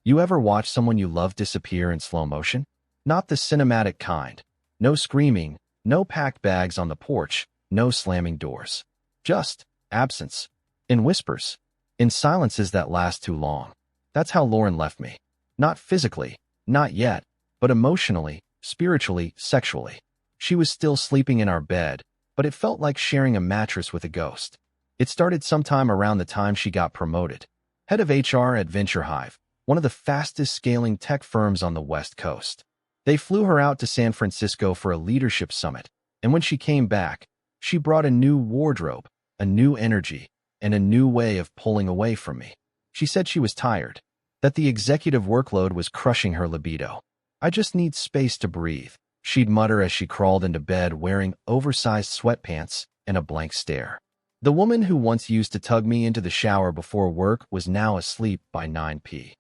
You ever watch someone you love disappear in slow motion? Not the cinematic kind. No screaming, no packed bags on the porch, no slamming doors. Just absence. In whispers. In silences that last too long. That's how Lauren left me. Not physically, not yet, but emotionally, spiritually, sexually. She was still sleeping in our bed, but it felt like sharing a mattress with a ghost. It started sometime around the time she got promoted. Head of HR at Venture Hive, one of the fastest scaling tech firms on the West Coast. They flew her out to San Francisco for a leadership summit, and when she came back, she brought a new wardrobe, a new energy, and a new way of pulling away from me. She said she was tired, that the executive workload was crushing her libido. I just need space to breathe, she'd mutter as she crawled into bed wearing oversized sweatpants and a blank stare. The woman who once used to tug me into the shower before work was now asleep by 9 p.m.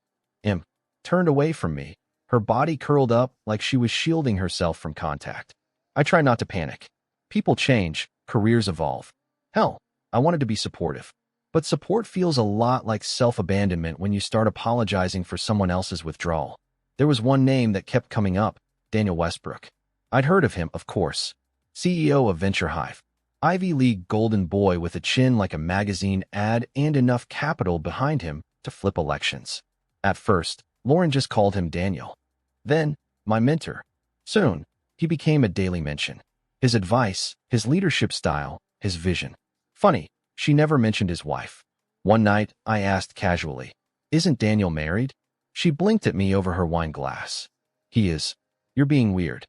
Turned away from me, her body curled up like she was shielding herself from contact. I try not to panic. People change, careers evolve. Hell, I wanted to be supportive. But support feels a lot like self-abandonment when you start apologizing for someone else's withdrawal. There was one name that kept coming up, Daniel Westbrook. I'd heard of him, of course. CEO of Venture Hive. Ivy League golden boy with a chin like a magazine ad and enough capital behind him to flip elections. At first, Lauren just called him Daniel. Then, my mentor. Soon, he became a daily mention. His advice, his leadership style, his vision. Funny, she never mentioned his wife. One night, I asked casually, "Isn't Daniel married?" She blinked at me over her wine glass. "He is. You're being weird."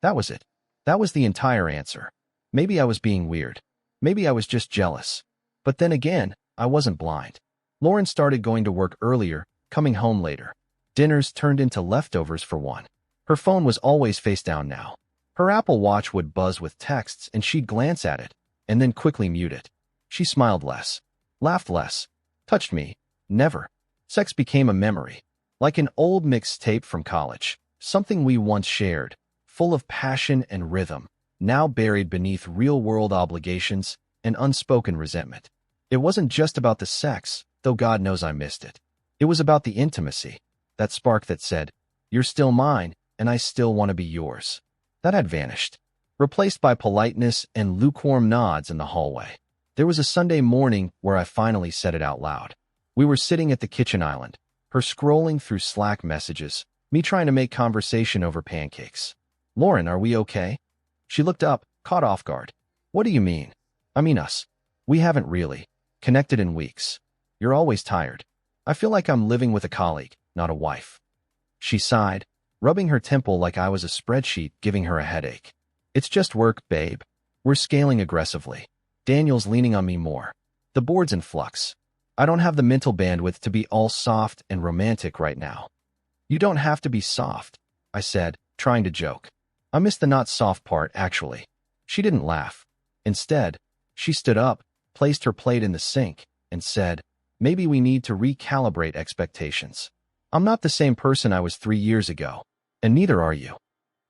That was it. That was the entire answer. Maybe I was being weird. Maybe I was just jealous. But then again, I wasn't blind. Lauren started going to work earlier, coming home later. Dinners turned into leftovers for one. Her phone was always face down now. Her Apple Watch would buzz with texts and she'd glance at it, and then quickly mute it. She smiled less, laughed less, touched me, never. Sex became a memory, like an old mixtape from college, something we once shared, full of passion and rhythm, now buried beneath real-world obligations and unspoken resentment. It wasn't just about the sex, though God knows I missed it. It was about the intimacy, that spark that said, "You're still mine, and I still want to be yours." That had vanished, replaced by politeness and lukewarm nods in the hallway. There was a Sunday morning where I finally said it out loud. We were sitting at the kitchen island, her scrolling through Slack messages, me trying to make conversation over pancakes. "Lauren, are we okay?" She looked up, caught off guard. "What do you mean?" "I mean us. We haven't really connected in weeks. You're always tired. I feel like I'm living with a colleague, not a wife." She sighed, rubbing her temple like I was a spreadsheet giving her a headache. "It's just work, babe. We're scaling aggressively. Daniel's leaning on me more. The board's in flux. I don't have the mental bandwidth to be all soft and romantic right now." "You don't have to be soft," I said, trying to joke. I missed the not soft part, actually. She didn't laugh. Instead, she stood up, placed her plate in the sink, and said, "Maybe we need to recalibrate expectations. I'm not the same person I was 3 years ago, and neither are you."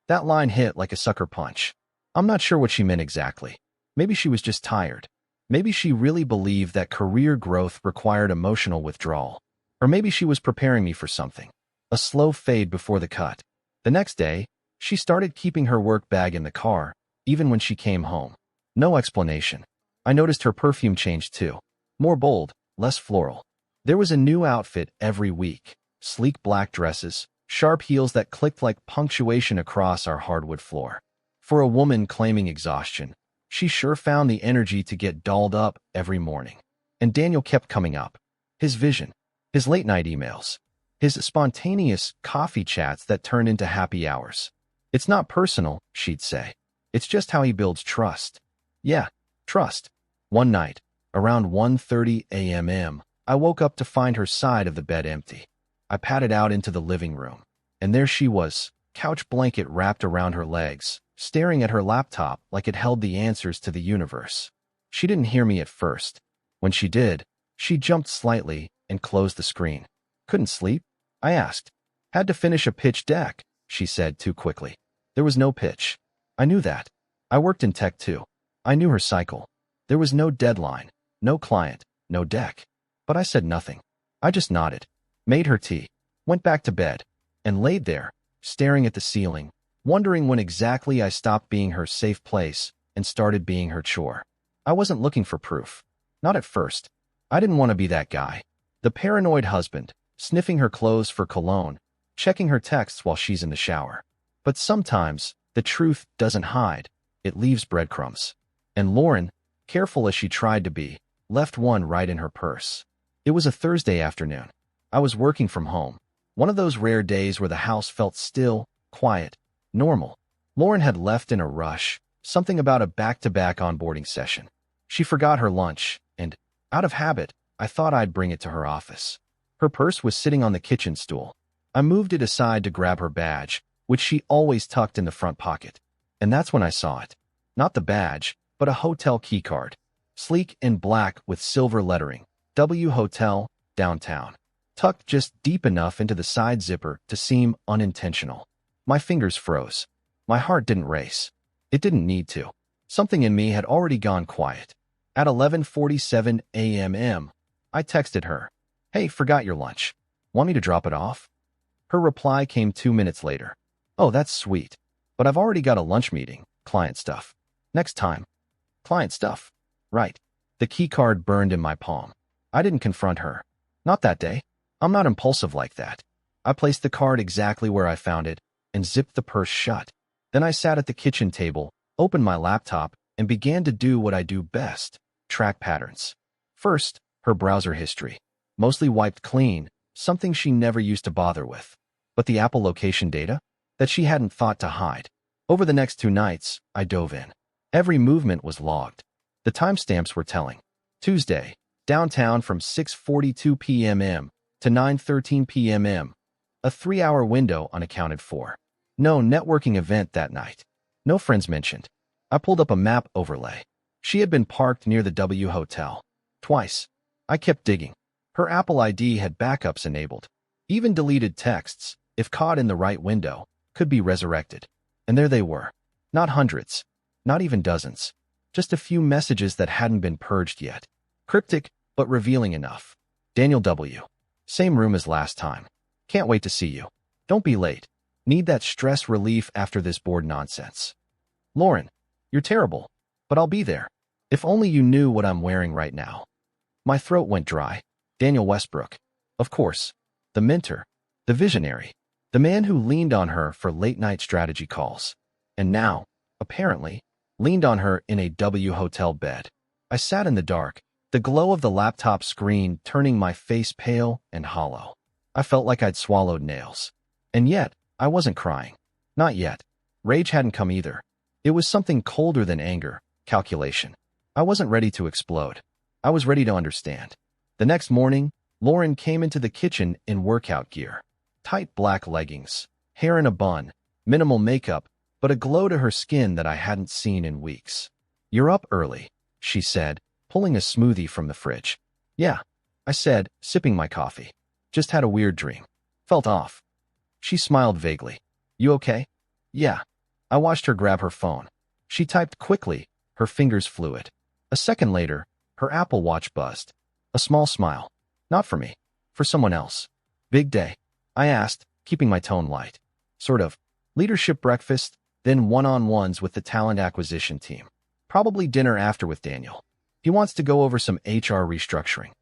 That line hit like a sucker punch. I'm not sure what she meant exactly. Maybe she was just tired. Maybe she really believed that career growth required emotional withdrawal. Or maybe she was preparing me for something. A slow fade before the cut. The next day, she started keeping her work bag in the car, even when she came home. No explanation. I noticed her perfume changed too. More bold, less floral. There was a new outfit every week. Sleek black dresses, sharp heels that clicked like punctuation across our hardwood floor. For a woman claiming exhaustion, she sure found the energy to get dolled up every morning. And Daniel kept coming up. His vision, his late-night emails, his spontaneous coffee chats that turned into happy hours. "It's not personal," she'd say. "It's just how he builds trust." Yeah, trust. One night, around 1:30 a.m., I woke up to find her side of the bed empty. I padded out into the living room, and there she was, couch blanket wrapped around her legs, staring at her laptop like it held the answers to the universe. She didn't hear me at first. When she did, she jumped slightly and closed the screen. "Couldn't sleep?" I asked. "Had to finish a pitch deck," she said too quickly. There was no pitch. I knew that. I worked in tech too. I knew her cycle. There was no deadline, no client, no deck. But I said nothing. I just nodded, made her tea, Went back to bed, and laid there, staring at the ceiling, wondering when exactly I stopped being her safe place and started being her chore. I wasn't looking for proof. Not at first. I didn't want to be that guy. The paranoid husband, sniffing her clothes for cologne, checking her texts while she's in the shower. But sometimes, the truth doesn't hide. It leaves breadcrumbs. And Lauren, careful as she tried to be, left one right in her purse. It was a Thursday afternoon. I was working from home. One of those rare days where the house felt still, quiet, normal. Lauren had left in a rush, something about a back-to-back onboarding session. She forgot her lunch, and, out of habit, I thought I'd bring it to her office. Her purse was sitting on the kitchen stool. I moved it aside to grab her badge, which she always tucked in the front pocket. And that's when I saw it. Not the badge, but a hotel keycard. Sleek and black with silver lettering. W Hotel, downtown. Tucked just deep enough into the side zipper to seem unintentional. My fingers froze. My heart didn't race. It didn't need to. Something in me had already gone quiet. At 11:47 a.m., I texted her, "Hey, forgot your lunch. Want me to drop it off?" Her reply came 2 minutes later. "Oh, that's sweet. But I've already got a lunch meeting. Client stuff. Next time." Client stuff. Right. The keycard burned in my palm. I didn't confront her. Not that day. I'm not impulsive like that. I placed the card exactly where I found it and zipped the purse shut. Then I sat at the kitchen table, opened my laptop, and began to do what I do best, track patterns. First, her browser history. Mostly wiped clean, something she never used to bother with. But the Apple location data? That she hadn't thought to hide. Over the next 2 nights, I dove in. Every movement was logged. The timestamps were telling. Tuesday, downtown from 6:42 p.m. to 9:13 p.m. A 3-hour window unaccounted for. No networking event that night. No friends mentioned. I pulled up a map overlay. She had been parked near the W Hotel. Twice. I kept digging. Her Apple ID had backups enabled. Even deleted texts, if caught in the right window, could be resurrected. And there they were. Not hundreds. Not even dozens. Just a few messages that hadn't been purged yet. Cryptic, but revealing enough. Daniel W. Same room as last time. Can't wait to see you. Don't be late. Need that stress relief after this bored nonsense. Lauren, you're terrible, but I'll be there. If only you knew what I'm wearing right now. My throat went dry. Daniel Westbrook. Of course. The mentor. The visionary. The man who leaned on her for late-night strategy calls. And now, apparently, leaned on her in a W Hotel bed. I sat in the dark, the glow of the laptop screen turning my face pale and hollow. I felt like I'd swallowed nails. And yet, I wasn't crying. Not yet. Rage hadn't come either. It was something colder than anger, calculation. I wasn't ready to explode. I was ready to understand. The next morning, Lauren came into the kitchen in workout gear. Tight black leggings, hair in a bun, minimal makeup, but a glow to her skin that I hadn't seen in weeks. "You're up early," she said, pulling a smoothie from the fridge. "Yeah," I said, sipping my coffee. "Just had a weird dream. Felt off." She smiled vaguely. "You okay?" "Yeah." I watched her grab her phone. She typed quickly, her fingers fluid. A second later, her Apple Watch buzzed. A small smile. Not for me. For someone else. "Big day?" I asked, keeping my tone light. "Sort of. Leadership breakfast, then one-on-ones with the talent acquisition team. Probably dinner after with Daniel. He wants to go over some HR restructuring."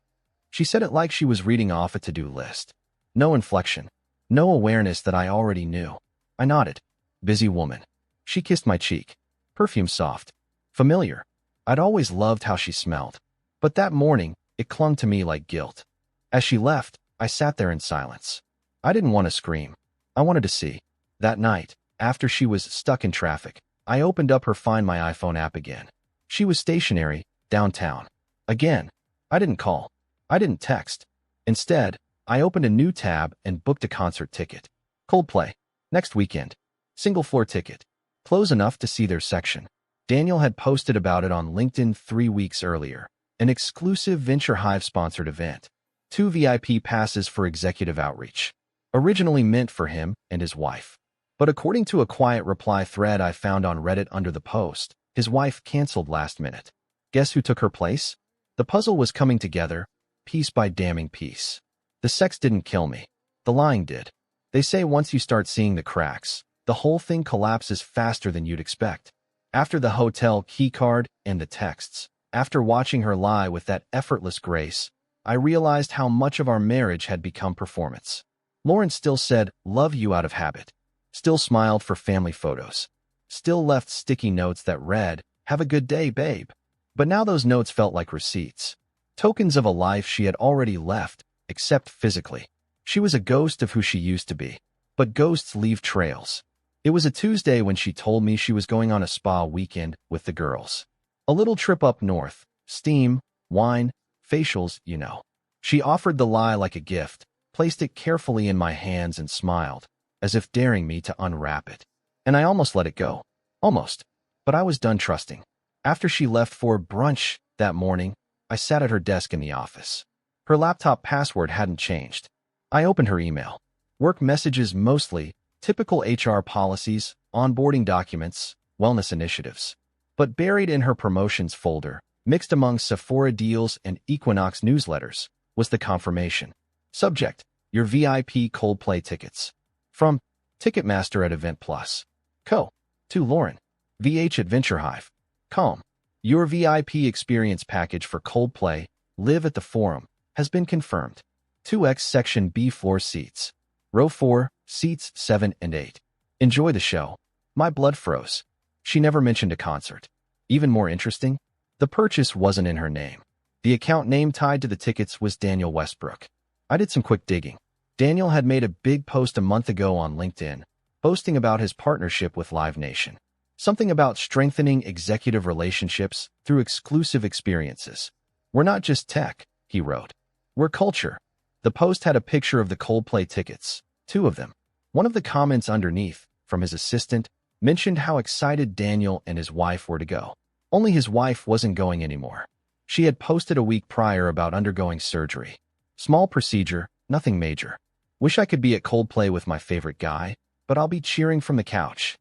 She said it like she was reading off a to-do list. No inflection. No awareness that I already knew. I nodded. Busy woman. She kissed my cheek. Perfume soft. Familiar. I'd always loved how she smelled. But that morning, it clung to me like guilt. As she left, I sat there in silence. I didn't want to scream. I wanted to see. That night, after she was stuck in traffic, I opened up her Find My iPhone app again. She was stationary, downtown. Again. I didn't call. I didn't text. Instead, I opened a new tab and booked a concert ticket. Coldplay. Next weekend. Single floor ticket. Close enough to see their section. Daniel had posted about it on LinkedIn 3 weeks earlier. An exclusive Venture Hive-sponsored event. 2 VIP passes for executive outreach. Originally meant for him and his wife. But according to a quiet reply thread I found on Reddit under the post, his wife canceled last minute. Guess who took her place? The puzzle was coming together, piece by damning piece. The sex didn't kill me. The lying did. They say once you start seeing the cracks, the whole thing collapses faster than you'd expect. After the hotel keycard and the texts, after watching her lie with that effortless grace, I realized how much of our marriage had become performance. Lauren still said, "Love you" out of habit. Still smiled for family photos. Still left sticky notes that read, "Have a good day, babe." But now those notes felt like receipts. Tokens of a life she had already left, except physically. She was a ghost of who she used to be. But ghosts leave trails. It was a Tuesday when she told me she was going on a spa weekend with the girls. A little trip up north. Steam, wine, facials, you know. She offered the lie like a gift, placed it carefully in my hands and smiled, as if daring me to unwrap it. And I almost let it go. Almost. But I was done trusting. After she left for brunch that morning, I sat at her desk in the office. Her laptop password hadn't changed. I opened her email. Work messages mostly, typical HR policies, onboarding documents, wellness initiatives. But buried in her promotions folder, mixed among Sephora deals and Equinox newsletters, was the confirmation. Subject: your VIP Coldplay tickets. From Ticketmaster at Event Plus. Co. To Lauren. VH Adventure Hive. Com. Your VIP experience package for Coldplay, Live at the Forum, has been confirmed. 2X Section B floor seats. Row 4, seats 7 and 8. Enjoy the show. My blood froze. She never mentioned a concert. Even more interesting, the purchase wasn't in her name. The account name tied to the tickets was Daniel Westbrook. I did some quick digging. Daniel had made a big post a month ago on LinkedIn, boasting about his partnership with Live Nation. Something about strengthening executive relationships through exclusive experiences. "We're not just tech," he wrote. "We're culture." The post had a picture of the Coldplay tickets, 2 of them. One of the comments underneath, from his assistant, mentioned how excited Daniel and his wife were to go. Only his wife wasn't going anymore. She had posted a week prior about undergoing surgery. Small procedure, nothing major. "Wish I could be at Coldplay with my favorite guy, but I'll be cheering from the couch."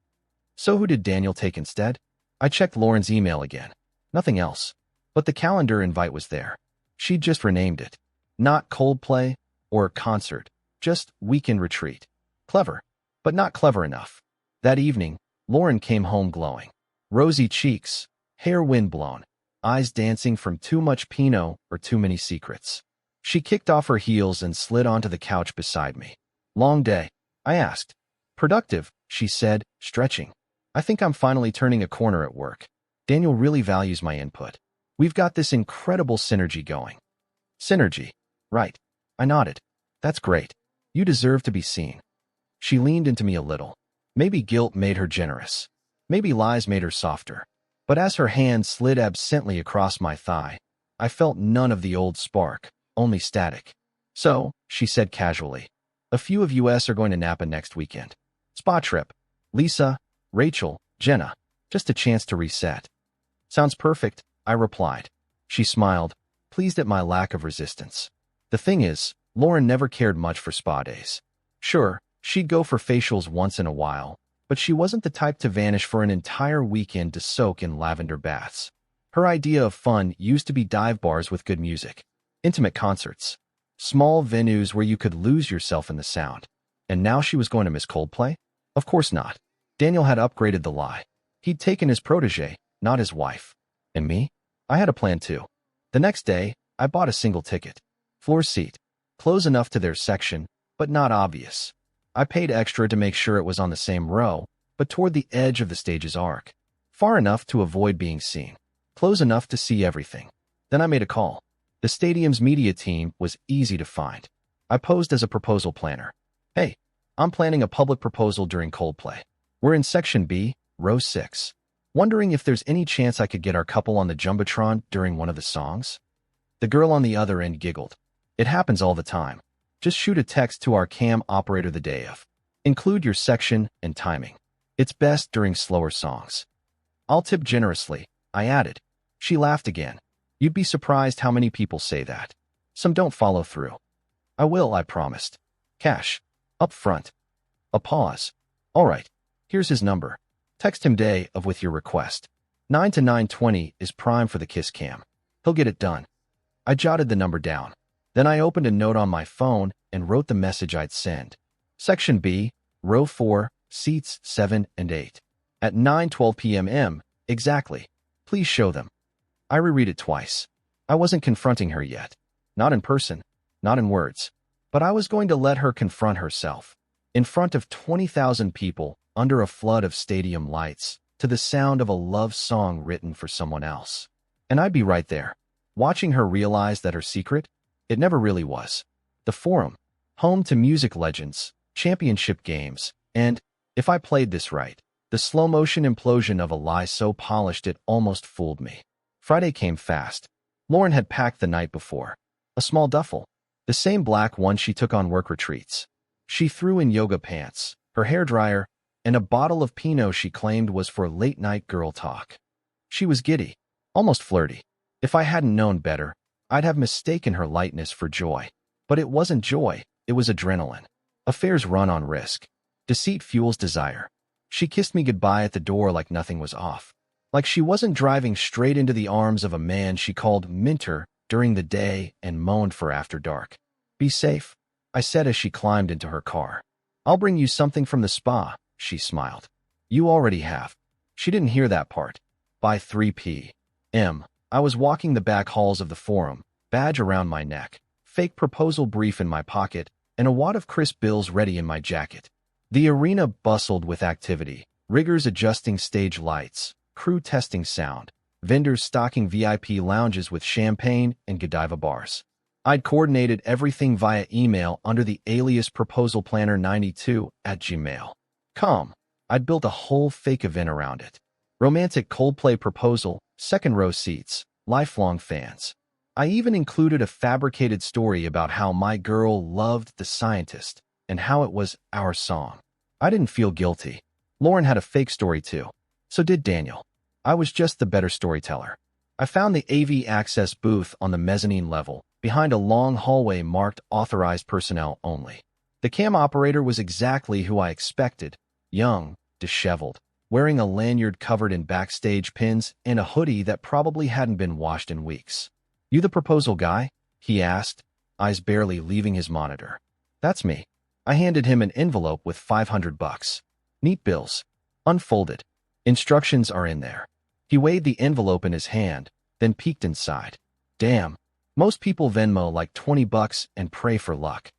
So who did Daniel take instead? I checked Lauren's email again. Nothing else. But the calendar invite was there. She'd just renamed it. Not Coldplay or concert, just weekend retreat. Clever, but not clever enough. That evening, Lauren came home glowing. Rosy cheeks, hair windblown, eyes dancing from too much Pinot or too many secrets. She kicked off her heels and slid onto the couch beside me. "Long day?" I asked. "Productive," she said, stretching. "I think I'm finally turning a corner at work. Daniel really values my input. We've got this incredible synergy going." "Synergy. Right." I nodded. "That's great. You deserve to be seen." She leaned into me a little. Maybe guilt made her generous. Maybe lies made her softer. But as her hand slid absently across my thigh, I felt none of the old spark, only static. "So," she said casually, "a few of us are going to Napa next weekend. Spa trip. Lisa, Rachel, Jenna. Just a chance to reset." "Sounds perfect," I replied. She smiled, pleased at my lack of resistance. The thing is, Lauren never cared much for spa days. Sure, she'd go for facials once in a while, but she wasn't the type to vanish for an entire weekend to soak in lavender baths. Her idea of fun used to be dive bars with good music, intimate concerts, small venues where you could lose yourself in the sound. And now she was going to miss Coldplay? Of course not. Daniel had upgraded the lie. He'd taken his protege, not his wife. And me? I had a plan too. The next day, I bought a single ticket. Floor seat. Close enough to their section, but not obvious. I paid extra to make sure it was on the same row, but toward the edge of the stage's arc. Far enough to avoid being seen. Close enough to see everything. Then I made a call. The stadium's media team was easy to find. I posed as a proposal planner. "Hey, I'm planning a public proposal during Coldplay. We're in Section B, Row 6. Wondering if there's any chance I could get our couple on the Jumbotron during one of the songs?" The girl on the other end giggled. "It happens all the time. Just shoot a text to our cam operator the day of. Include your section and timing. It's best during slower songs. I'll tip generously," I added. She laughed again. "You'd be surprised how many people say that. Some don't follow through." "I will," I promised. "Cash. Up front." A pause. "All right. Here's his number. Text him day of with your request. 9 to 9:20 is prime for the kiss cam. He'll get it done." I jotted the number down. Then I opened a note on my phone and wrote the message I'd send. Section B, row 4, seats 7 and 8. At 9:12 p.m. Exactly. Please show them. I reread it twice. I wasn't confronting her yet. Not in person, not in words. But I was going to let her confront herself. In front of 20,000 people, under a flood of stadium lights, to the sound of a love song written for someone else. And I'd be right there, watching her realize that her secret, it never really was. The forum, home to music legends, championship games, and, if I played this right, the slow-motion implosion of a lie so polished it almost fooled me. Friday came fast. Lauren had packed the night before. A small duffel, the same black one she took on work retreats. She threw in yoga pants, her hairdryer, and a bottle of Pinot she claimed was for late-night girl talk. She was giddy, almost flirty. If I hadn't known better, I'd have mistaken her lightness for joy. But it wasn't joy, it was adrenaline. Affairs run on risk. Deceit fuels desire. She kissed me goodbye at the door like nothing was off. Like she wasn't driving straight into the arms of a man she called Minter during the day and moaned for after dark. Be safe, I said as she climbed into her car. I'll bring you something from the spa, she smiled. You already have. She didn't hear that part. By 3 p.m., I was walking the back halls of the forum, badge around my neck, fake proposal brief in my pocket, and a wad of crisp bills ready in my jacket. The arena bustled with activity, riggers adjusting stage lights, crew testing sound, vendors stocking VIP lounges with champagne and Godiva bars. I'd coordinated everything via email under the alias proposalplanner92@gmail.com. I'd built a whole fake event around it. Romantic Coldplay proposal, second row seats, lifelong fans. I even included a fabricated story about how my girl loved The Scientist and how it was our song. I didn't feel guilty. Lauren had a fake story too. So did Daniel. I was just the better storyteller. I found the AV access booth on the mezzanine level, behind a long hallway marked authorized personnel only. The cam operator was exactly who I expected, young, disheveled, wearing a lanyard covered in backstage pins and a hoodie that probably hadn't been washed in weeks. You the proposal guy? He asked, eyes barely leaving his monitor. That's me. I handed him an envelope with $500. Neat bills. Unfolded. Instructions are in there. He weighed the envelope in his hand, then peeked inside. Damn. Most people Venmo like $20 and pray for luck.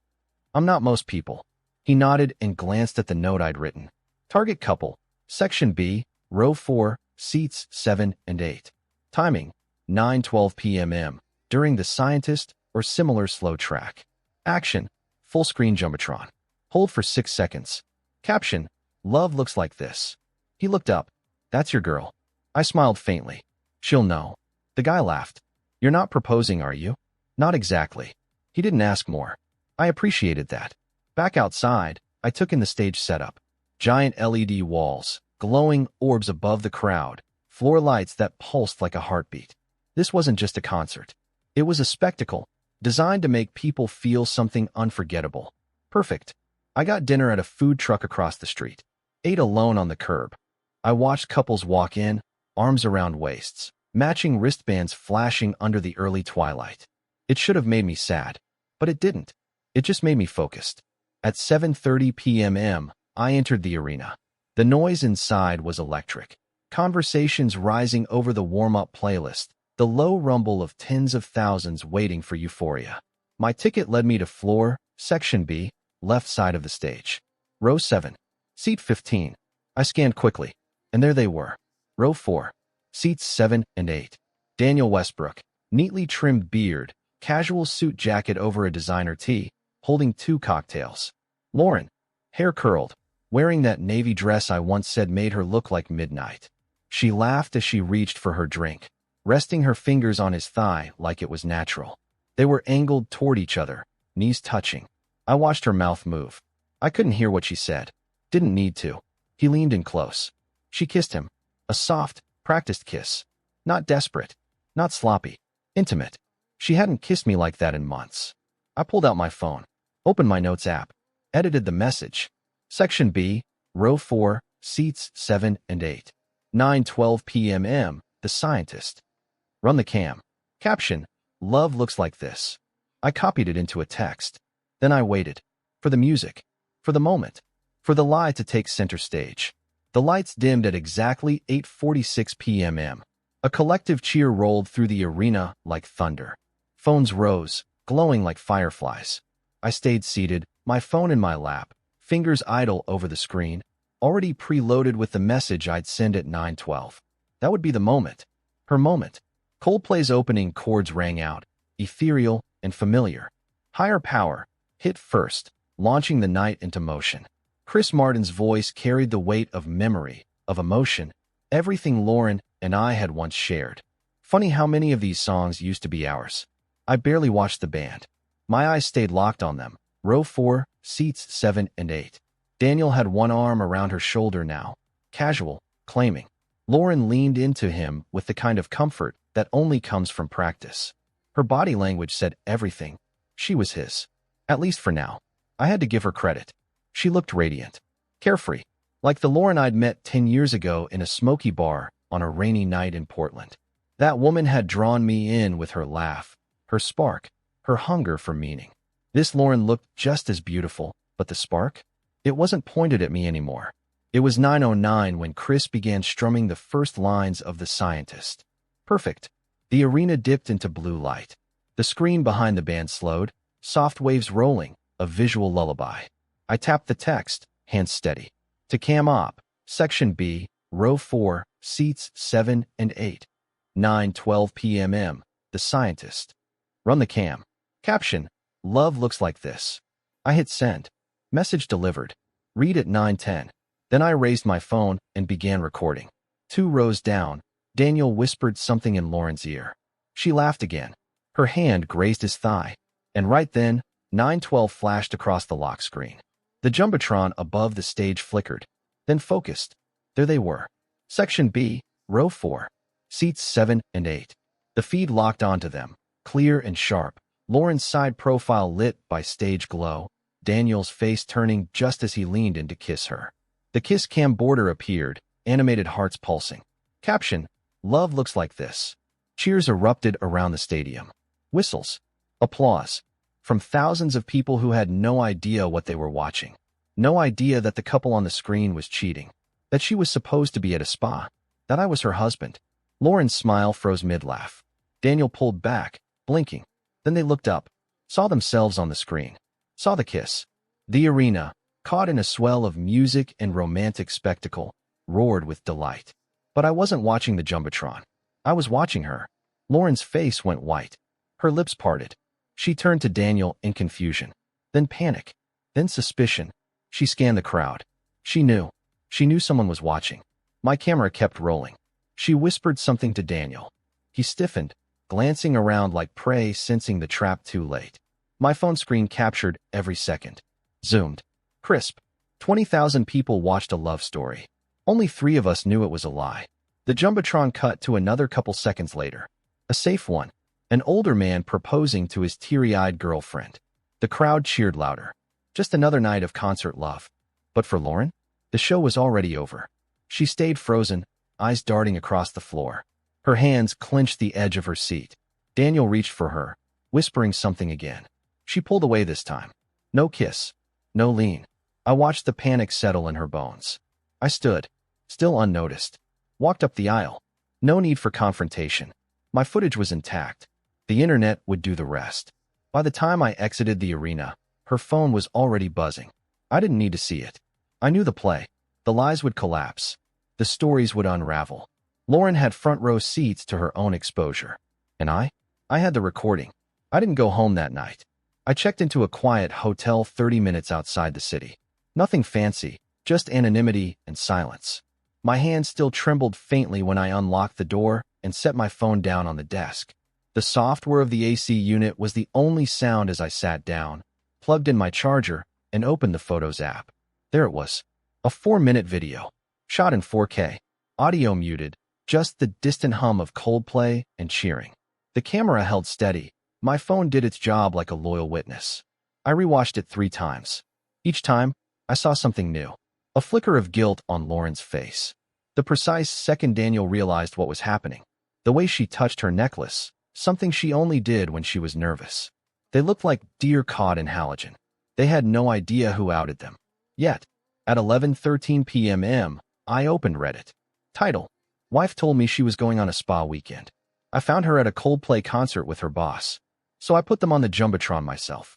I'm not most people. He nodded and glanced at the note I'd written. Target couple. Section B, row 4, seats 7 and 8. Timing, 9:12 p.m. during The Scientist or similar slow track. Action, full screen Jumbotron. Hold for 6 seconds. Caption, love looks like this. He looked up. That's your girl. I smiled faintly. She'll know. The guy laughed. You're not proposing, are you? Not exactly. He didn't ask more. I appreciated that. Back outside, I took in the stage setup. Giant LED walls, glowing orbs above the crowd, floor lights that pulsed like a heartbeat. This wasn't just a concert. It was a spectacle, designed to make people feel something unforgettable. Perfect. I got dinner at a food truck across the street. Ate alone on the curb. I watched couples walk in, arms around waists, matching wristbands flashing under the early twilight. It should have made me sad, but it didn't. It just made me focused. At 7:30 p.m., I entered the arena. The noise inside was electric. Conversations rising over the warm-up playlist, the low rumble of tens of thousands waiting for euphoria. My ticket led me to floor, section B, left side of the stage. Row 7, seat 15. I scanned quickly, and there they were. Row 4, seats 7 and 8. Daniel Westbrook, neatly trimmed beard, casual suit jacket over a designer tee, holding 2 cocktails. Lauren, hair curled, wearing that navy dress I once said made her look like midnight. She laughed as she reached for her drink, resting her fingers on his thigh like it was natural. They were angled toward each other, knees touching. I watched her mouth move. I couldn't hear what she said. Didn't need to. He leaned in close. She kissed him. A soft, practiced kiss. Not desperate. Not sloppy. Intimate. She hadn't kissed me like that in months. I pulled out my phone, opened my notes app, edited the message. Section B, row 4, seats 7 and 8. 9:12 p.m. The Scientist. Run the cam. Caption, love looks like this. I copied it into a text. Then I waited. For the music. For the moment. For the lie to take center stage. The lights dimmed at exactly 8:46 p.m. A collective cheer rolled through the arena like thunder. Phones rose, glowing like fireflies. I stayed seated, my phone in my lap, fingers idle over the screen, already preloaded with the message I'd send at 9:12. That would be the moment. Her moment. Coldplay's opening chords rang out, ethereal and familiar. Higher Power, hit first, launching the night into motion. Chris Martin's voice carried the weight of memory, of emotion, everything Lauren and I had once shared. Funny how many of these songs used to be ours. I barely watched the band. My eyes stayed locked on them. Row 4, seats 7 and 8. Daniel had one arm around her shoulder now, casual, claiming. Lauren leaned into him with the kind of comfort that only comes from practice. Her body language said everything. She was his. At least for now. I had to give her credit. She looked radiant. Carefree. Like the Lauren I'd met 10 years ago in a smoky bar on a rainy night in Portland. That woman had drawn me in with her laugh, her spark, her hunger for meaning. This Lauren looked just as beautiful, but the spark? It wasn't pointed at me anymore. It was 9:09 when Chris began strumming the first lines of The Scientist. Perfect. The arena dipped into blue light. The screen behind the band slowed, soft waves rolling, a visual lullaby. I tapped the text, hands steady. To Cam Op, Section B, Row 4, Seats 7 and 8. 9:12 p.m. The Scientist. Run the cam. Caption, Love looks like this. I hit send. Message delivered. Read at 9:10. Then I raised my phone and began recording. 2 rows down, Daniel whispered something in Lauren's ear. She laughed again. Her hand grazed his thigh. And right then, 9:12 flashed across the lock screen. The Jumbotron above the stage flickered, then focused. There they were. Section B, Row 4, Seats 7 and 8. The feed locked onto them, clear and sharp. Lauren's side profile lit by stage glow, Daniel's face turning just as he leaned in to kiss her. The kiss cam border appeared, animated hearts pulsing. Caption, Love looks like this. Cheers erupted around the stadium. Whistles. Applause. From thousands of people who had no idea what they were watching. No idea that the couple on the screen was cheating. That she was supposed to be at a spa. That I was her husband. Lauren's smile froze mid-laugh. Daniel pulled back, blinking. Then they looked up, saw themselves on the screen. Saw the kiss. The arena, caught in a swell of music and romantic spectacle, roared with delight. But I wasn't watching the Jumbotron. I was watching her. Lauren's face went white. Her lips parted. She turned to Daniel in confusion. Then panic. Then suspicion. She scanned the crowd. She knew. She knew someone was watching. My camera kept rolling. She whispered something to Daniel. He stiffened, glancing around like prey sensing the trap too late. My phone screen captured every second. Zoomed. Crisp. 20,000 people watched a love story. Only 3 of us knew it was a lie. The Jumbotron cut to another couple seconds later. A safe one. An older man proposing to his teary-eyed girlfriend. The crowd cheered louder. Just another night of concert love. But for Lauren, the show was already over. She stayed frozen, eyes darting across the floor. Her hands clenched the edge of her seat. Daniel reached for her, whispering something again. She pulled away this time. No kiss. No lean. I watched the panic settle in her bones. I stood, still unnoticed. Walked up the aisle. No need for confrontation. My footage was intact. The internet would do the rest. By the time I exited the arena, her phone was already buzzing. I didn't need to see it. I knew the play. The lies would collapse. The stories would unravel. Lauren had front row seats to her own exposure. And I had the recording. I didn't go home that night. I checked into a quiet hotel 30 minutes outside the city. Nothing fancy, just anonymity and silence. My hand still trembled faintly when I unlocked the door and set my phone down on the desk. The soft whir of the AC unit was the only sound as I sat down, plugged in my charger, and opened the Photos app. There it was. A 4-minute video. Shot in 4K. Audio muted, just the distant hum of Coldplay and cheering. The camera held steady. My phone did its job like a loyal witness. I rewatched it 3 times. Each time, I saw something new. A flicker of guilt on Lauren's face. The precise second Daniel realized what was happening. The way she touched her necklace, something she only did when she was nervous. They looked like deer caught in halogen. They had no idea who outed them. Yet, at 11:13 p.m., I opened Reddit. Title: Wife told me she was going on a spa weekend. I found her at a Coldplay concert with her boss. So I put them on the Jumbotron myself.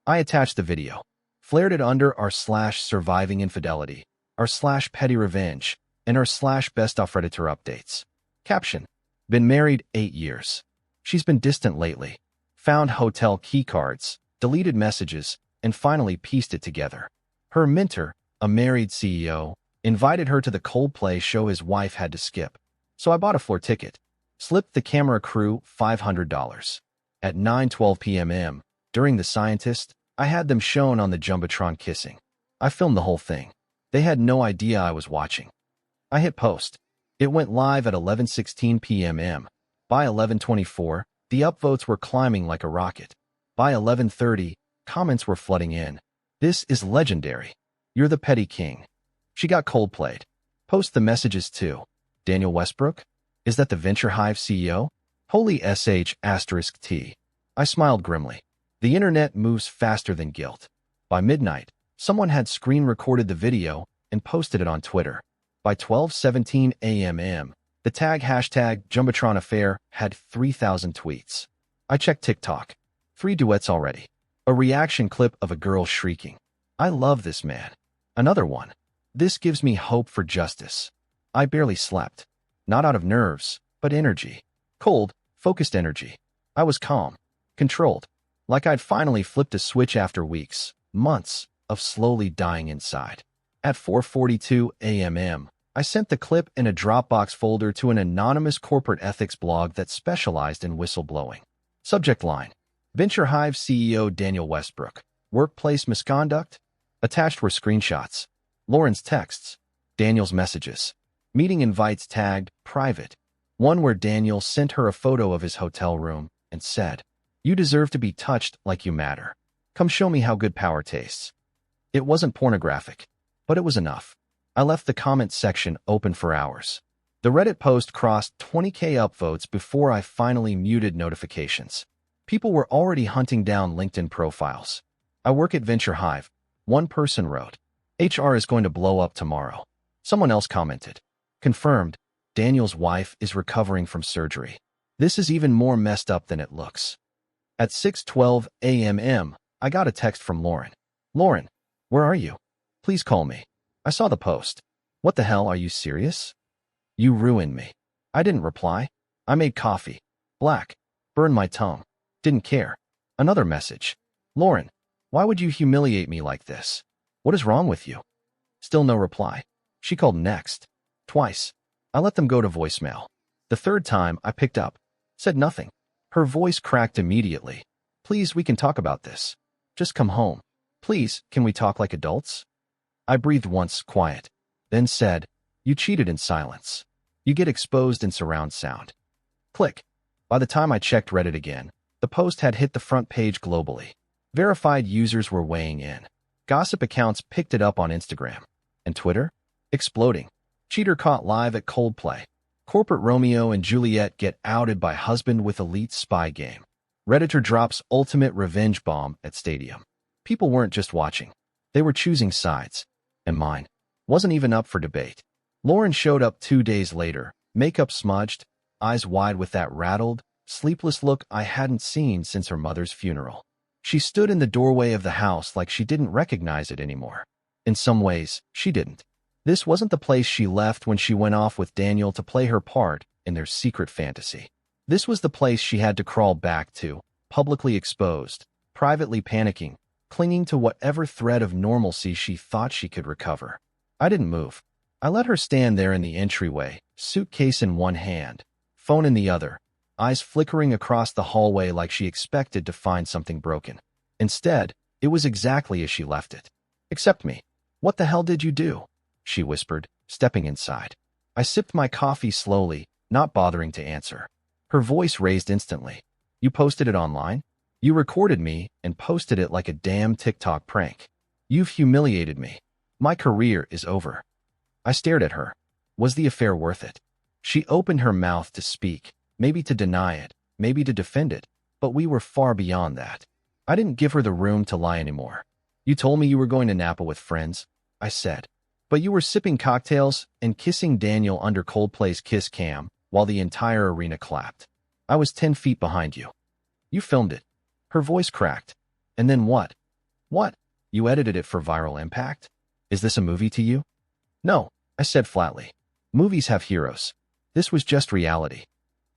I attached the video. Flared it under r/surviving infidelity, r/petty revenge, and r/best off Redditor updates. Caption: Been married 8 years. She's been distant lately. Found hotel keycards, deleted messages, and finally pieced it together. Her mentor, a married CEO, invited her to the Coldplay show his wife had to skip. So I bought a floor ticket. Slipped the camera crew $500. At 9:12 p.m., during The Scientist, I had them shown on the Jumbotron kissing. I filmed the whole thing. They had no idea I was watching. I hit post. It went live at 11:16 p.m. By 11:24, the upvotes were climbing like a rocket. By 11:30, comments were flooding in. This is legendary. You're the petty king. She got Coldplayed. Post the messages too. Daniel Westbrook? Is that the Venture Hive CEO? Holy sh*t. I smiled grimly. The internet moves faster than guilt. By midnight, someone had screen recorded the video and posted it on Twitter. By 12:17 a.m., the tag hashtag Jumbotron Affair had 3,000 tweets. I checked TikTok. 3 duets already. A reaction clip of a girl shrieking. I love this man. Another one. This gives me hope for justice. I barely slept. Not out of nerves, but energy. Cold, focused energy. I was calm. Controlled. Like I'd finally flipped a switch after weeks, months, of slowly dying inside. At 4:42 a.m., I sent the clip in a Dropbox folder to an anonymous corporate ethics blog that specialized in whistleblowing. Subject line: Venture Hive CEO Daniel Westbrook. Workplace misconduct? Attached were screenshots. Lauren's texts. Daniel's messages. Meeting invites tagged private. One where Daniel sent her a photo of his hotel room and said, "You deserve to be touched like you matter. Come show me how good power tastes." It wasn't pornographic, but it was enough. I left the comment section open for hours. The Reddit post crossed 20K upvotes before I finally muted notifications. People were already hunting down LinkedIn profiles. I work at Venture Hive. One person wrote, "HR is going to blow up tomorrow." Someone else commented, "Confirmed, Daniel's wife is recovering from surgery. This is even more messed up than it looks." At 6:12 a.m., I got a text from Lauren. "Lauren, where are you? Please call me. I saw the post. What the hell, are you serious? You ruined me." I didn't reply. I made coffee. Black. Burned my tongue. Didn't care. Another message. "Lauren, why would you humiliate me like this? What is wrong with you?" Still no reply. She called next. Twice. I let them go to voicemail. The third time, I picked up. Said nothing. Her voice cracked immediately. "Please, we can talk about this. Just come home. Please, can we talk like adults?" I breathed once, quiet. Then said, "You cheated," in silence. You get exposed in surround sound. Click. By the time I checked Reddit again, the post had hit the front page globally. Verified users were weighing in. Gossip accounts picked it up on Instagram. And Twitter? Exploding. Cheater caught live at Coldplay. Corporate Romeo and Juliet get outed by husband with elite spy game. Redditor drops ultimate revenge bomb at stadium. People weren't just watching. They were choosing sides. And mine wasn't even up for debate. Lauren showed up 2 days later, makeup smudged, eyes wide with that rattled, sleepless look I hadn't seen since her mother's funeral. She stood in the doorway of the house like she didn't recognize it anymore. In some ways, she didn't. This wasn't the place she left when she went off with Daniel to play her part in their secret fantasy. This was the place she had to crawl back to, publicly exposed, privately panicking, clinging to whatever thread of normalcy she thought she could recover. I didn't move. I let her stand there in the entryway, suitcase in one hand, phone in the other, eyes flickering across the hallway like she expected to find something broken. Instead, it was exactly as she left it. "Accept me." "What the hell did you do?" she whispered, stepping inside. I sipped my coffee slowly, not bothering to answer. Her voice raised instantly. "You posted it online? You recorded me and posted it like a damn TikTok prank. You've humiliated me. My career is over." I stared at her. Was the affair worth it? She opened her mouth to speak, maybe to deny it, maybe to defend it, but we were far beyond that. I didn't give her the room to lie anymore. You told me you were going to Napa with friends, I said. But you were sipping cocktails and kissing Daniel under Coldplay's Kiss Cam while the entire arena clapped. I was 10 feet behind you. You filmed it. Her voice cracked. And then what? What? You edited it for viral impact? Is this a movie to you? No, I said flatly. Movies have heroes. This was just reality.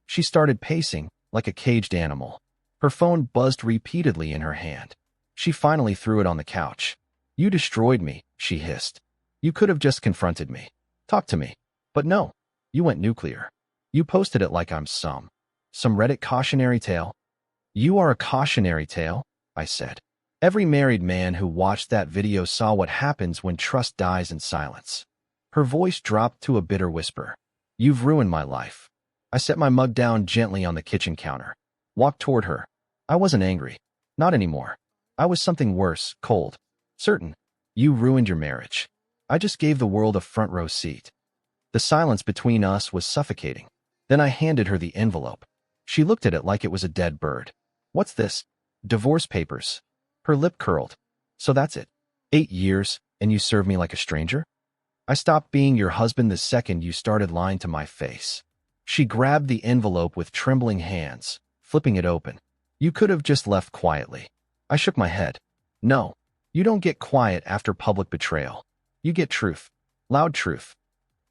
She started pacing like a caged animal. Her phone buzzed repeatedly in her hand. She finally threw it on the couch. You destroyed me, she hissed. You could have just confronted me. Talked to me. But no, you went nuclear. You posted it like I'm some Reddit cautionary tale. You are a cautionary tale, I said. Every married man who watched that video saw what happens when trust dies in silence. Her voice dropped to a bitter whisper. You've ruined my life. I set my mug down gently on the kitchen counter. Walked toward her. I wasn't angry. Not anymore. I was something worse, cold. Certain. You ruined your marriage. I just gave the world a front row seat. The silence between us was suffocating. Then I handed her the envelope. She looked at it like it was a dead bird. What's this? Divorce papers. Her lip curled. So that's it. 8 years, and you serve me like a stranger? I stopped being your husband the second you started lying to my face. She grabbed the envelope with trembling hands, flipping it open. You could have just left quietly. I shook my head. No, you don't get quiet after public betrayal. You get truth. Loud truth.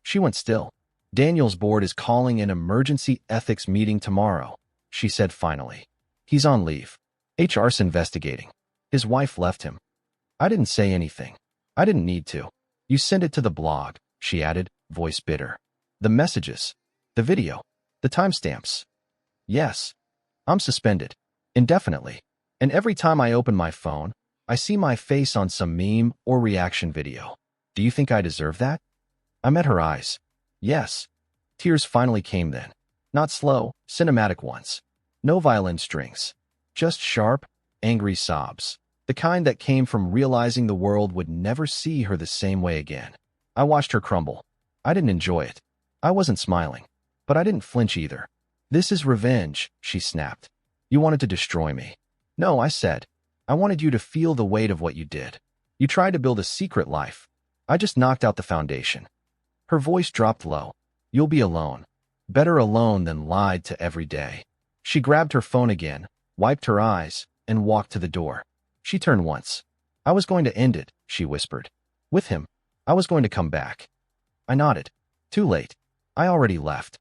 She went still. Daniel's board is calling an emergency ethics meeting tomorrow, she said finally. He's on leave. HR's investigating. His wife left him. I didn't say anything. I didn't need to. You sent it to the blog, she added, voice bitter. The messages. The video. The timestamps. Yes. I'm suspended. Indefinitely. And every time I open my phone, I see my face on some meme or reaction video. Do you think I deserve that? I met her eyes. Yes. Tears finally came then. Not slow, cinematic ones. No violin strings. Just sharp, angry sobs. The kind that came from realizing the world would never see her the same way again. I watched her crumble. I didn't enjoy it. I wasn't smiling. But I didn't flinch either. This is revenge, she snapped. You wanted to destroy me. No, I said. I wanted you to feel the weight of what you did. You tried to build a secret life. I just knocked out the foundation. Her voice dropped low. You'll be alone. Better alone than lied to every day. She grabbed her phone again, wiped her eyes, and walked to the door. She turned once. I was going to end it, she whispered. With him. I was going to come back. I nodded. Too late. I already left.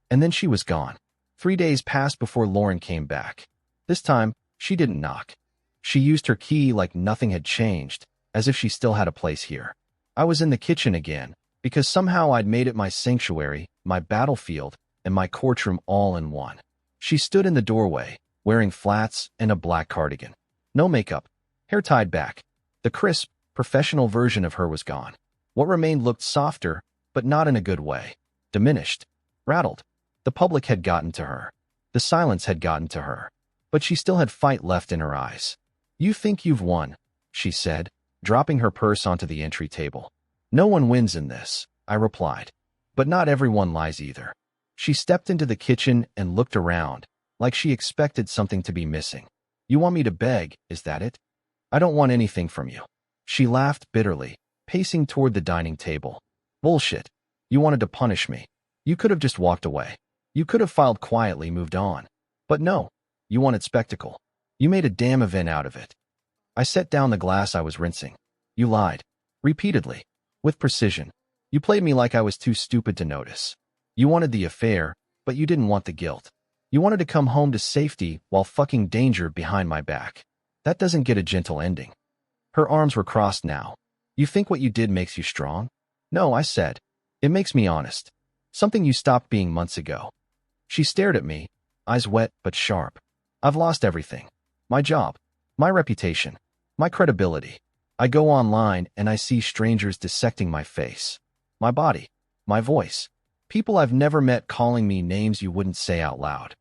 And then she was gone. 3 days passed before Lauren came back. This time, she didn't knock. She used her key like nothing had changed, as if she still had a place here. I was in the kitchen again, because somehow I'd made it my sanctuary, my battlefield, and my courtroom all in one. She stood in the doorway, wearing flats and a black cardigan. No makeup, hair tied back. The crisp, professional version of her was gone. What remained looked softer, but not in a good way. Diminished. Rattled. The public had gotten to her. The silence had gotten to her. But she still had fight left in her eyes. You think you've won, she said, dropping her purse onto the entry table. No one wins in this, I replied. But not everyone lies either. She stepped into the kitchen and looked around, like she expected something to be missing. You want me to beg, is that it? I don't want anything from you. She laughed bitterly, pacing toward the dining table. Bullshit. You wanted to punish me. You could have just walked away. You could have filed quietly, moved on. But no, you wanted spectacle. You made a damn event out of it. I set down the glass I was rinsing. You lied. Repeatedly. With precision. You played me like I was too stupid to notice. You wanted the affair, but you didn't want the guilt. You wanted to come home to safety while fucking danger behind my back. That doesn't get a gentle ending. Her arms were crossed now. You think what you did makes you strong? No, I said. It makes me honest. Something you stopped being months ago. She stared at me, eyes wet but sharp. I've lost everything. My job. My reputation. My credibility. I go online and I see strangers dissecting my face. My body. My voice. People I've never met calling me names you wouldn't say out loud.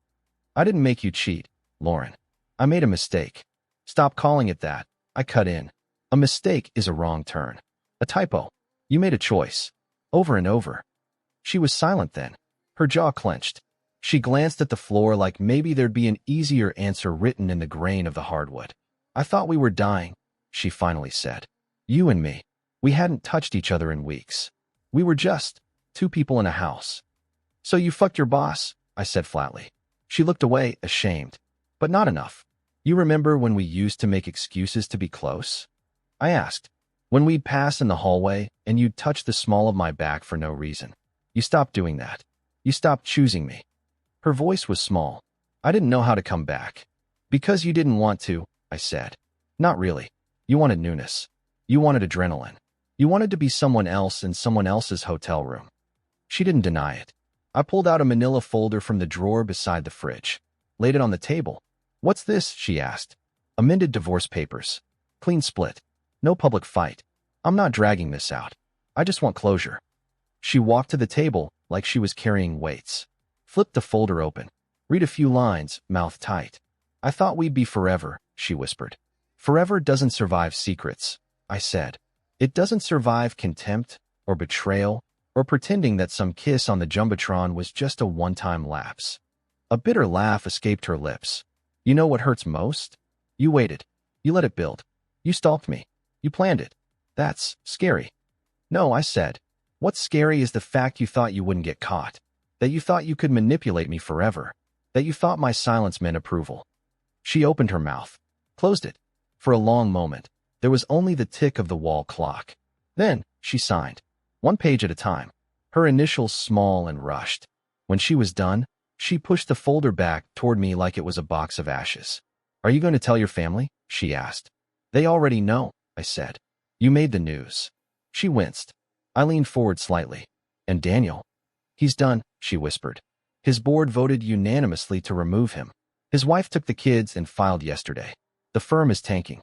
I didn't make you cheat, Lauren. I made a mistake. Stop calling it that. I cut in. A mistake is a wrong turn. A typo. You made a choice. Over and over. She was silent then. Her jaw clenched. She glanced at the floor like maybe there'd be an easier answer written in the grain of the hardwood. I thought we were dying, she finally said. You and me. We hadn't touched each other in weeks. We were just two people in a house. So you fucked your boss, I said flatly. She looked away, ashamed. But not enough. You remember when we used to make excuses to be close? I asked. When we'd pass in the hallway and you'd touch the small of my back for no reason. You stopped doing that. You stopped choosing me. Her voice was small. I didn't know how to come back. Because you didn't want to, I said. Not really. You wanted newness. You wanted adrenaline. You wanted to be someone else in someone else's hotel room. She didn't deny it. I pulled out a manila folder from the drawer beside the fridge. Laid it on the table. What's this? She asked. Amended divorce papers. Clean split. No public fight. I'm not dragging this out. I just want closure. She walked to the table like she was carrying weights. Flipped the folder open. Read a few lines, mouth tight. I thought we'd be forever, she whispered. Forever doesn't survive secrets, I said. It doesn't survive contempt or betrayal or pretending that some kiss on the Jumbotron was just a one-time lapse. A bitter laugh escaped her lips. You know what hurts most? You waited. You let it build. You stalked me. You planned it. That's scary. No, I said. What's scary is the fact you thought you wouldn't get caught. That you thought you could manipulate me forever. That you thought my silence meant approval. She opened her mouth. Closed it. For a long moment, there was only the tick of the wall clock. Then, she signed. One page at a time. Her initials small and rushed. When she was done, she pushed the folder back toward me like it was a box of ashes. Are you going to tell your family? She asked. They already know, I said. You made the news. She winced. I leaned forward slightly. And Daniel? He's done, she whispered. His board voted unanimously to remove him. His wife took the kids and filed yesterday. The firm is tanking.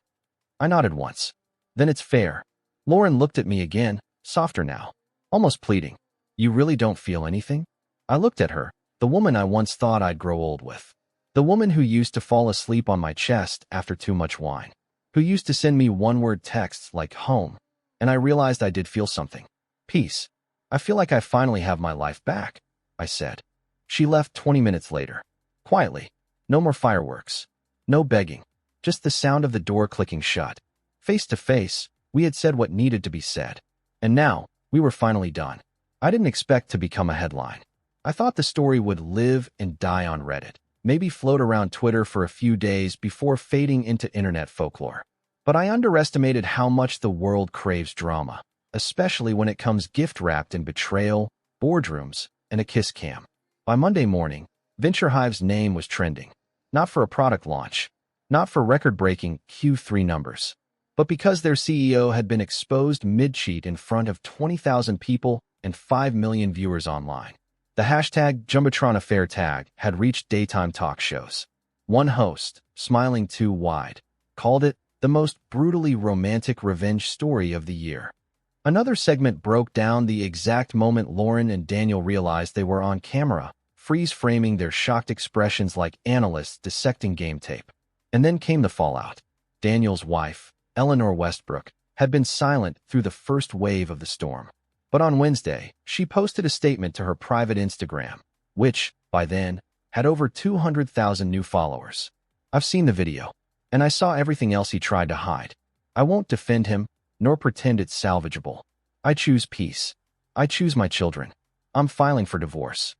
I nodded once. Then it's fair. Lauren looked at me again, softer now, almost pleading. You really don't feel anything? I looked at her, the woman I once thought I'd grow old with. The woman who used to fall asleep on my chest after too much wine. Who used to send me one-word texts like home. And I realized I did feel something. Peace. I feel like I finally have my life back, I said. She left 20 minutes later. Quietly. No more fireworks. No begging. Just the sound of the door clicking shut. Face to face, we had said what needed to be said. And now, we were finally done. I didn't expect to become a headline. I thought the story would live and die on Reddit, maybe float around Twitter for a few days before fading into internet folklore. But I underestimated how much the world craves drama, especially when it comes gift-wrapped in betrayal, boardrooms, and a kiss cam. By Monday morning, Venture Hive's name was trending. Not for a product launch, not for record-breaking Q3 numbers, but because their CEO had been exposed mid-cheat in front of 20,000 people and 5 million viewers online. The hashtag Jumbotron Affair tag had reached daytime talk shows. One host, smiling too wide, called it the most brutally romantic revenge story of the year. Another segment broke down the exact moment Lauren and Daniel realized they were on camera, freeze-framing their shocked expressions like analysts dissecting game tape. And then came the fallout. Daniel's wife, Eleanor Westbrook, had been silent through the first wave of the storm. But on Wednesday, she posted a statement to her private Instagram, which, by then, had over 200,000 new followers. I've seen the video, and I saw everything else he tried to hide. I won't defend him, nor pretend it's salvageable. I choose peace. I choose my children. I'm filing for divorce.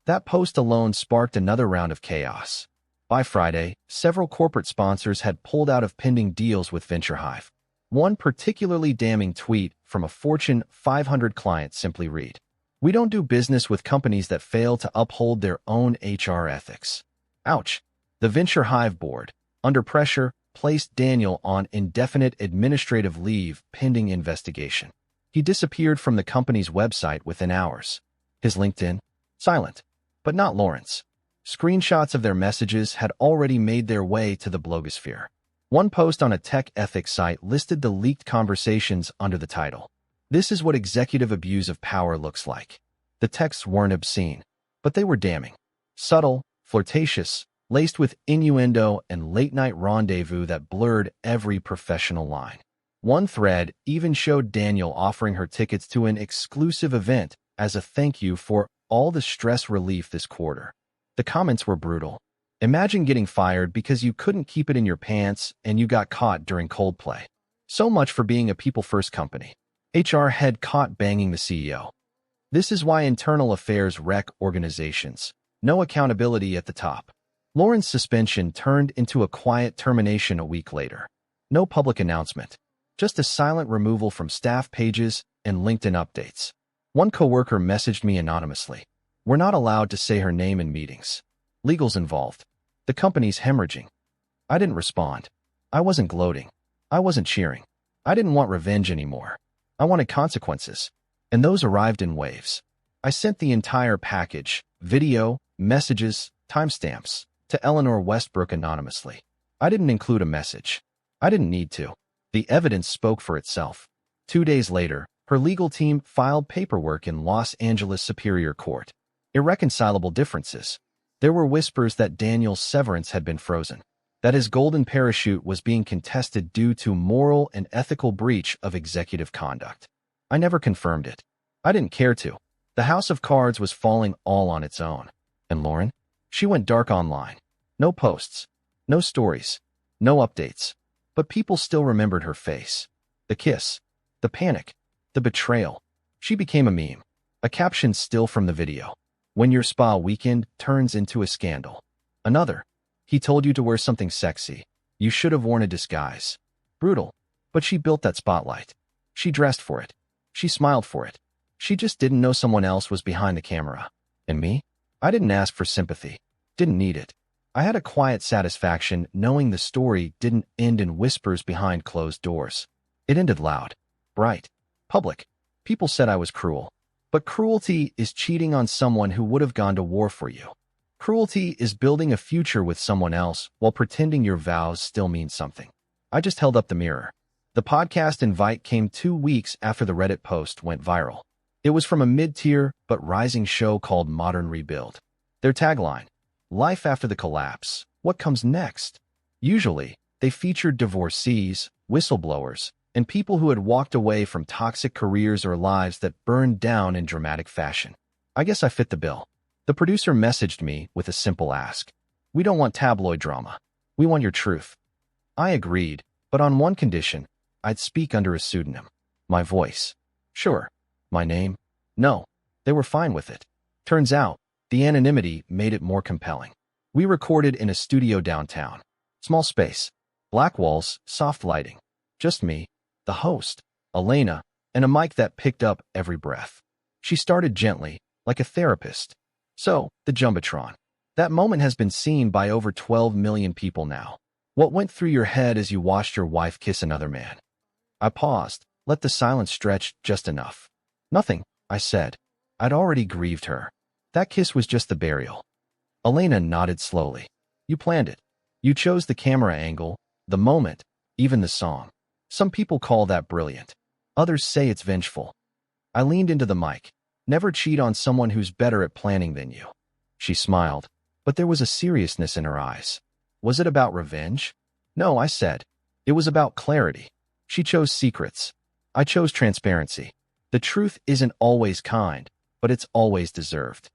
That post alone sparked another round of chaos. By Friday, several corporate sponsors had pulled out of pending deals with Venture Hive. One particularly damning tweet from a Fortune 500 client simply read, "We don't do business with companies that fail to uphold their own HR ethics." Ouch. The Venture Hive board, under pressure, placed Daniel on indefinite administrative leave pending investigation. He disappeared from the company's website within hours. His LinkedIn, silent. But not Lauren's. Screenshots of their messages had already made their way to the blogosphere. One post on a tech ethics site listed the leaked conversations under the title, "This is what executive abuse of power looks like." The texts weren't obscene, but they were damning. Subtle, flirtatious, laced with innuendo and late-night rendezvous that blurred every professional line. One thread even showed Daniel offering her tickets to an exclusive event as a thank you for all the stress relief this quarter. The comments were brutal. Imagine getting fired because you couldn't keep it in your pants and you got caught during Coldplay. So much for being a people-first company. HR head caught banging the CEO. This is why internal affairs wreck organizations. No accountability at the top. Lauren's suspension turned into a quiet termination a week later. No public announcement. Just a silent removal from staff pages and LinkedIn updates. One coworker messaged me anonymously. We're not allowed to say her name in meetings. Legal's involved. The company's hemorrhaging. I didn't respond. I wasn't gloating. I wasn't cheering. I didn't want revenge anymore. I wanted consequences. And those arrived in waves. I sent the entire package, video, messages, timestamps, to Eleanor Westbrook anonymously. I didn't include a message. I didn't need to. The evidence spoke for itself. 2 days later, her legal team filed paperwork in Los Angeles Superior Court. Irreconcilable differences. There were whispers that Daniel's severance had been frozen, that his golden parachute was being contested due to moral and ethical breach of executive conduct. I never confirmed it. I didn't care to. The house of cards was falling all on its own. And Lauren? She went dark online. No posts. No stories. No updates. But people still remembered her face. The kiss. The panic. The betrayal. She became a meme. A caption still from the video. When your spa weekend turns into a scandal. Another. He told you to wear something sexy. You should have worn a disguise. Brutal. But she built that spotlight. She dressed for it. She smiled for it. She just didn't know someone else was behind the camera. And me? I didn't ask for sympathy. Didn't need it. I had a quiet satisfaction knowing the story didn't end in whispers behind closed doors. It ended loud. Bright. Public. People said I was cruel. But cruelty is cheating on someone who would have gone to war for you. Cruelty is building a future with someone else while pretending your vows still mean something. I just held up the mirror. The podcast invite came 2 weeks after the Reddit post went viral. It was from a mid-tier but rising show called Modern Rebuild. Their tagline, Life After the Collapse, What Comes Next? Usually, they featured divorcees, whistleblowers, and people who had walked away from toxic careers or lives that burned down in dramatic fashion. I guess I fit the bill. The producer messaged me with a simple ask. We don't want tabloid drama. We want your truth. I agreed, but on one condition. I'd speak under a pseudonym. My voice. Sure. My name? No. They were fine with it. Turns out, the anonymity made it more compelling. We recorded in a studio downtown. Small space. Black walls, soft lighting. Just me, the host, Elena, and a mic that picked up every breath. She started gently, like a therapist. So, the Jumbotron. That moment has been seen by over 12 million people now. What went through your head as you watched your wife kiss another man? I paused, let the silence stretch just enough. Nothing, I said. I'd already grieved her. That kiss was just the burial. Elena nodded slowly. You planned it. You chose the camera angle, the moment, even the song. Some people call that brilliant. Others say it's vengeful. I leaned into the mic. Never cheat on someone who's better at planning than you. She smiled, but there was a seriousness in her eyes. Was it about revenge? No, I said. It was about clarity. She chose secrets. I chose transparency. The truth isn't always kind, but it's always deserved.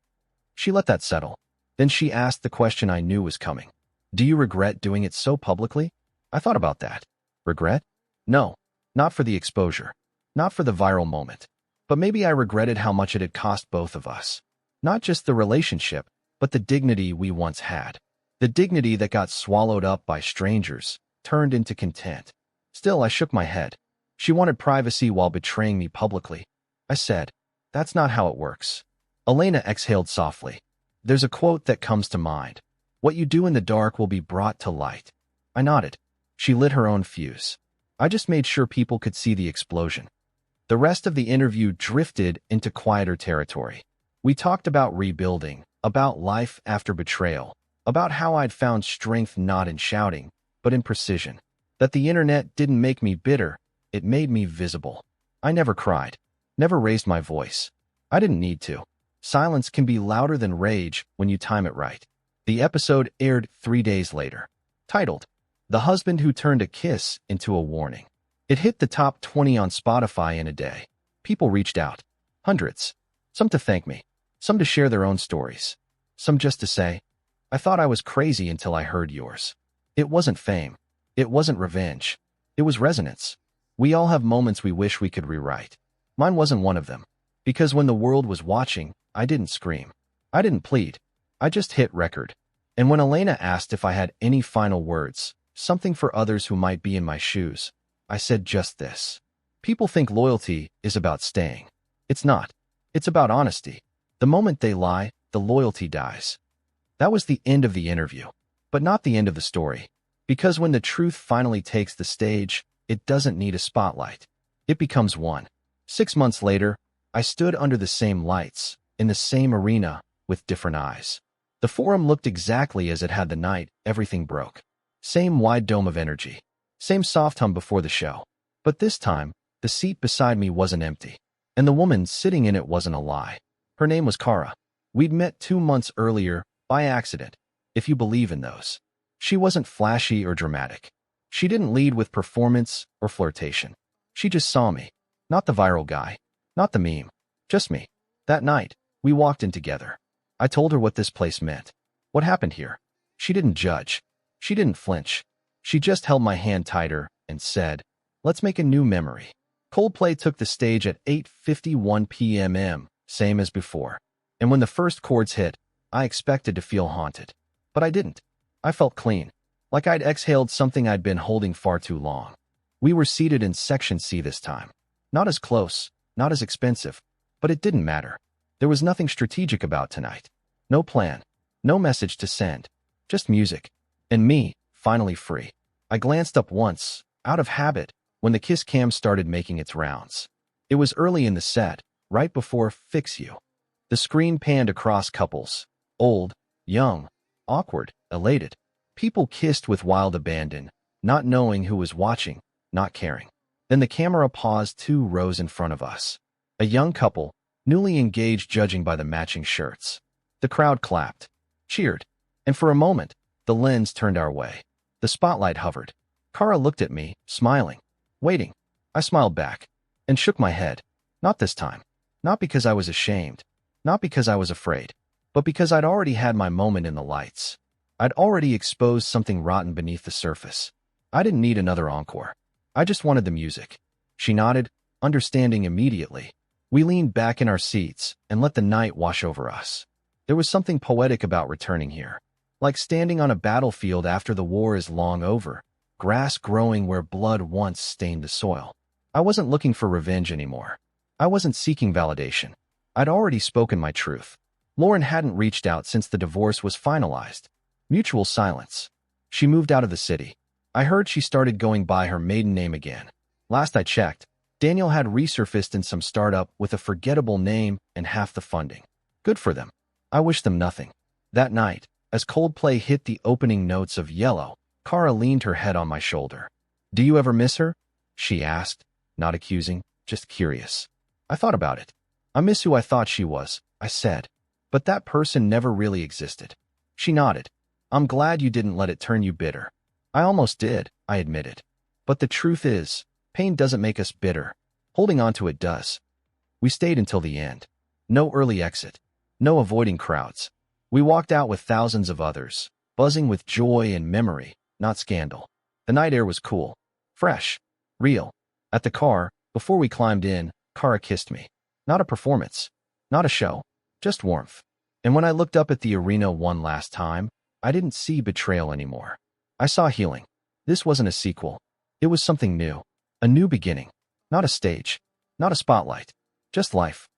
She let that settle. Then she asked the question I knew was coming. Do you regret doing it so publicly? I thought about that. Regret? No, not for the exposure. Not for the viral moment. But maybe I regretted how much it had cost both of us. Not just the relationship, but the dignity we once had. The dignity that got swallowed up by strangers, turned into content. Still, I shook my head. She wanted privacy while betraying me publicly. I said, that's not how it works. Elena exhaled softly. There's a quote that comes to mind. What you do in the dark will be brought to light. I nodded. She lit her own fuse. I just made sure people could see the explosion. The rest of the interview drifted into quieter territory. We talked about rebuilding, about life after betrayal, about how I'd found strength not in shouting, but in precision. That the internet didn't make me bitter, it made me visible. I never cried, never raised my voice. I didn't need to. Silence can be louder than rage when you time it right. The episode aired 3 days later. Titled, The Husband Who Turned a Kiss into a Warning. It hit the top 20 on Spotify in a day. People reached out. Hundreds. Some to thank me. Some to share their own stories. Some just to say, I thought I was crazy until I heard yours. It wasn't fame. It wasn't revenge. It was resonance. We all have moments we wish we could rewrite. Mine wasn't one of them. Because when the world was watching, I didn't scream. I didn't plead. I just hit record. And when Elena asked if I had any final words, something for others who might be in my shoes, I said just this. People think loyalty is about staying. It's not. It's about honesty. The moment they lie, the loyalty dies. That was the end of the interview, but not the end of the story. Because when the truth finally takes the stage, it doesn't need a spotlight. It becomes one. 6 months later, I stood under the same lights, in the same arena, with different eyes. The forum looked exactly as it had the night everything broke. Same wide dome of energy. Same soft hum before the show. But this time, the seat beside me wasn't empty. And the woman sitting in it wasn't a lie. Her name was Kara. We'd met 2 months earlier, by accident, if you believe in those. She wasn't flashy or dramatic. She didn't lead with performance or flirtation. She just saw me. Not the viral guy. Not the meme. Just me. That night, we walked in together. I told her what this place meant. What happened here. She didn't judge. She didn't flinch. She just held my hand tighter and said, "Let's make a new memory." Coldplay took the stage at 8:51 p.m., same as before. And when the first chords hit, I expected to feel haunted. But I didn't. I felt clean. Like I'd exhaled something I'd been holding far too long. We were seated in Section C this time. Not as close, not as expensive, but it didn't matter. There was nothing strategic about tonight. No plan. No message to send. Just music. And me, finally free. I glanced up once, out of habit, when the kiss cam started making its rounds. It was early in the set, right before Fix You. The screen panned across couples. Old, young, awkward, elated. People kissed with wild abandon, not knowing who was watching, not caring. Then the camera paused 2 rows in front of us. A young couple, newly engaged judging by the matching shirts. The crowd clapped, cheered, and for a moment, the lens turned our way. The spotlight hovered. Kara looked at me, smiling, waiting. I smiled back, and shook my head. Not this time. Not because I was ashamed. Not because I was afraid. But because I'd already had my moment in the lights. I'd already exposed something rotten beneath the surface. I didn't need another encore. I just wanted the music. She nodded, understanding immediately. We leaned back in our seats and let the night wash over us. There was something poetic about returning here. Like standing on a battlefield after the war is long over, grass growing where blood once stained the soil. I wasn't looking for revenge anymore. I wasn't seeking validation. I'd already spoken my truth. Lauren hadn't reached out since the divorce was finalized. Mutual silence. She moved out of the city. I heard she started going by her maiden name again. Last I checked, Daniel had resurfaced in some startup with a forgettable name and half the funding. Good for them. I wish them nothing. That night, as Coldplay hit the opening notes of Yellow, Kara leaned her head on my shoulder. "Do you ever miss her?" she asked, not accusing, just curious. I thought about it. "I miss who I thought she was," I said. "But that person never really existed." She nodded. "I'm glad you didn't let it turn you bitter." I almost did, I admitted. But the truth is, pain doesn't make us bitter. Holding on to it does. We stayed until the end. No early exit. No avoiding crowds. We walked out with thousands of others, buzzing with joy and memory, not scandal. The night air was cool, fresh, real. At the car, before we climbed in, Kara kissed me. Not a performance. Not a show. Just warmth. And when I looked up at the arena one last time, I didn't see betrayal anymore. I saw healing. This wasn't a sequel. It was something new. A new beginning. Not a stage. Not a spotlight. Just life.